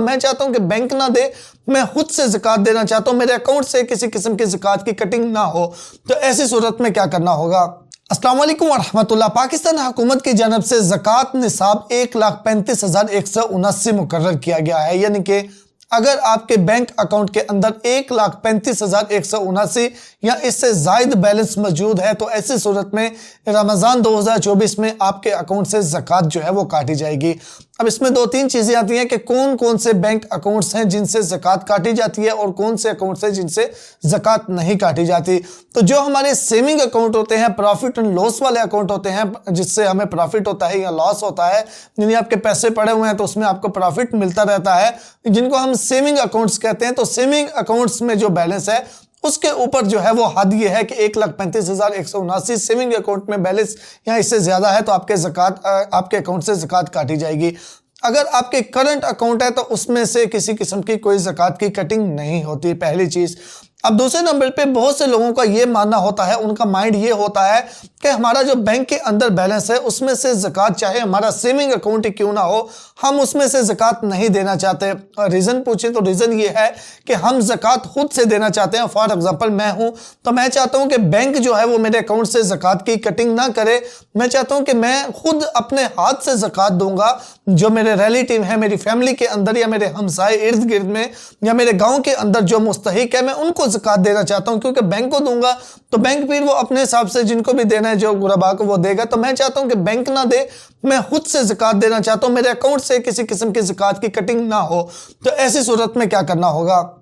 मैं चाहता हूं कि बैंक ना दे, मैं खुद से ज़कात देना चाहता हूं, मेरे अकाउंट से किसी किस्म की ज़कात की कटिंग ना हो। तो ऐसी सूरत में क्या करना होगा? अस्सलाम वालेकुम वरहमतुल्लाह। पाकिस्तान हुकूमत की जानब से ज़कात निसाब 1,35,179 मुकर्रर किया गया है। यानी कि अगर आपके बैंक अकाउंट के अंदर 1,35,179 या इससे ज़ायद बैलेंस मौजूद है तो ऐसी सूरत में रमज़ान 2024 में आपके अकाउंट से ज़कात जो है वो काटी जाएगी। अब इसमें दो तीन चीज़ें आती हैं कि कौन कौन से बैंक अकाउंट्स हैं जिनसे ज़कात काटी जाती है और कौन से अकाउंट्स हैं जिनसे ज़कात नहीं काटी जाती। तो जो हमारे सेविंग अकाउंट होते हैं, प्रॉफिट एंड लॉस वाले अकाउंट होते हैं जिससे हमें प्रॉफिट होता है या लॉस होता है, यानी आपके पैसे पड़े हुए हैं तो उसमें आपको प्रॉफिट मिलता रहता है, जिनको हम सेविंग अकाउंट्स कहते हैं। तो सेविंग अकाउंट्स में जो बैलेंस है उसके ऊपर जो है वो हद ये है कि 1,35,179 सेविंग अकाउंट में बैलेंस या इससे ज्यादा है तो आपके अकाउंट से ज़कात काटी जाएगी। अगर आपके करंट अकाउंट है तो उसमें से किसी किस्म की कोई ज़कात की कटिंग नहीं होती, पहली चीज। अब दूसरे नंबर पे बहुत से लोगों का ये मानना होता है, उनका माइंड ये होता है कि हमारा जो बैंक के अंदर बैलेंस है उसमें से ज़कात, चाहे हमारा सेविंग अकाउंट ही क्यों ना हो, हम उसमें से ज़कात नहीं देना चाहते। रीज़न पूछे तो रीज़न ये है कि हम ज़कात खुद से देना चाहते हैं। फॉर एग्जांपल मैं हूं तो मैं चाहता हूं कि बैंक जो है वो मेरे अकाउंट से ज़कात की कटिंग ना करे। मैं चाहता हूं कि मैं खुद अपने हाथ से ज़कात दूंगा। जो मेरे रिलेटिव हैं, मेरी फैमिली के अंदर या मेरे हमसाए इर्द गिर्द में या मेरे गाँव के अंदर जो मुस्तहिक है, मैं उनको ज़कात देना चाहता हूं, क्योंकि बैंक को दूंगा तो बैंक फिर वो अपने हिसाब से जिनको भी देना है, जो गुरबा को वो देगा। तो मैं चाहता हूं कि बैंक ना दे, मैं खुद से ज़कात देना चाहता हूं, मेरे अकाउंट से किसी किस्म की ज़कात की कटिंग ना हो। तो ऐसी सूरत में क्या करना होगा?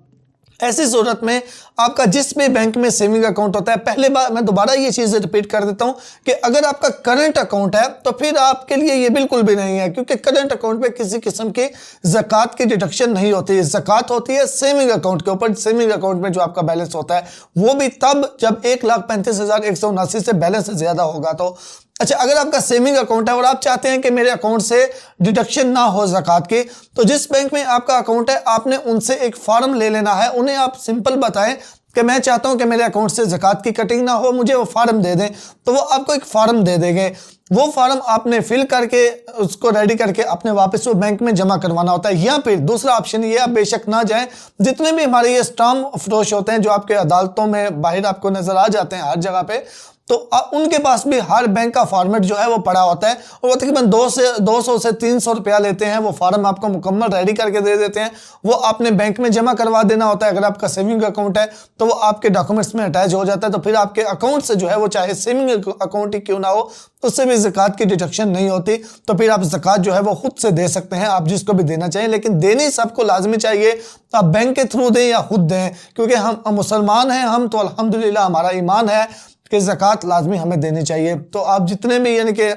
ऐसी सूरत में आपका जिस भी बैंक में सेविंग अकाउंट होता है, पहले बार मैं दोबारा ये चीज़ रिपीट कर देता हूं कि अगर आपका करंट अकाउंट है तो फिर आपके लिए ये बिल्कुल भी नहीं है, क्योंकि करंट अकाउंट पे किसी किस्म की ज़कात की डिडक्शन नहीं होती है। ज़कात होती है सेविंग अकाउंट के ऊपर। सेविंग अकाउंट में जो आपका बैलेंस होता है वो भी तब जब 1,35,179 से बैलेंस ज़्यादा होगा। तो अच्छा, अगर आपका सेविंग अकाउंट है और आप चाहते हैं कि मेरे अकाउंट से डिडक्शन ना हो ज़कात की, तो जिस बैंक में आपका अकाउंट है आपने उनसे एक फॉर्म ले लेना है। उन्हें आप सिंपल बताएं कि मैं चाहता हूं कि मेरे अकाउंट से ज़कात की कटिंग ना हो, मुझे वो फॉर्म दे दें। तो वो आपको एक फॉर्म दे देंगे। वो फॉर्म आपने फिल करके उसको रेडी करके अपने वापस वो बैंक में जमा करवाना होता है। या फिर दूसरा ऑप्शन ये, आप बेशक ना जाएं, जितने भी हमारे ये स्टाम्प फरोश होते हैं जो आपके अदालतों में बाहर आपको नजर आ जाते हैं हर जगह पे, तो उनके पास भी हर बैंक का फॉर्मेट जो है वो पड़ा होता है और वो तकरीबन 200 से 300 रुपया लेते हैं। वो फॉर्म आपको मुकम्मल रेडी करके दे देते हैं। वो आपने बैंक में जमा करवा देना होता है। अगर आपका सेविंग अकाउंट है तो वो आपके डॉक्यूमेंट्स में अटैच हो जाता है। तो फिर आपके अकाउंट से जो है वो चाहे सेविंग अकाउंट ही क्यों ना हो, उससे भी ज़कात की डिडक्शन नहीं होती। तो फिर आप ज़कात जो है वो खुद से दे सकते हैं, आप जिसको भी देना चाहिए, लेकिन देनी सबको लाजमी चाहिए। आप बैंक के थ्रू दें या खुद दें, क्योंकि हम मुसलमान हैं, हम तो अल्हम्दुलिल्लाह हमारा ईमान है कि ज़कात लाजमी हमें देनी चाहिए। तो आप जितने भी यानी कि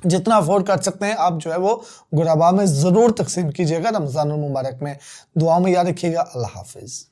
जितना अफोर्ड कर सकते हैं आप जो है वो गुरबा में ज़रूर तकसीम कीजिएगा रमज़ानुल मुबारक में। दुआ में याद रखिएगा। अल्लाह हाफिज़।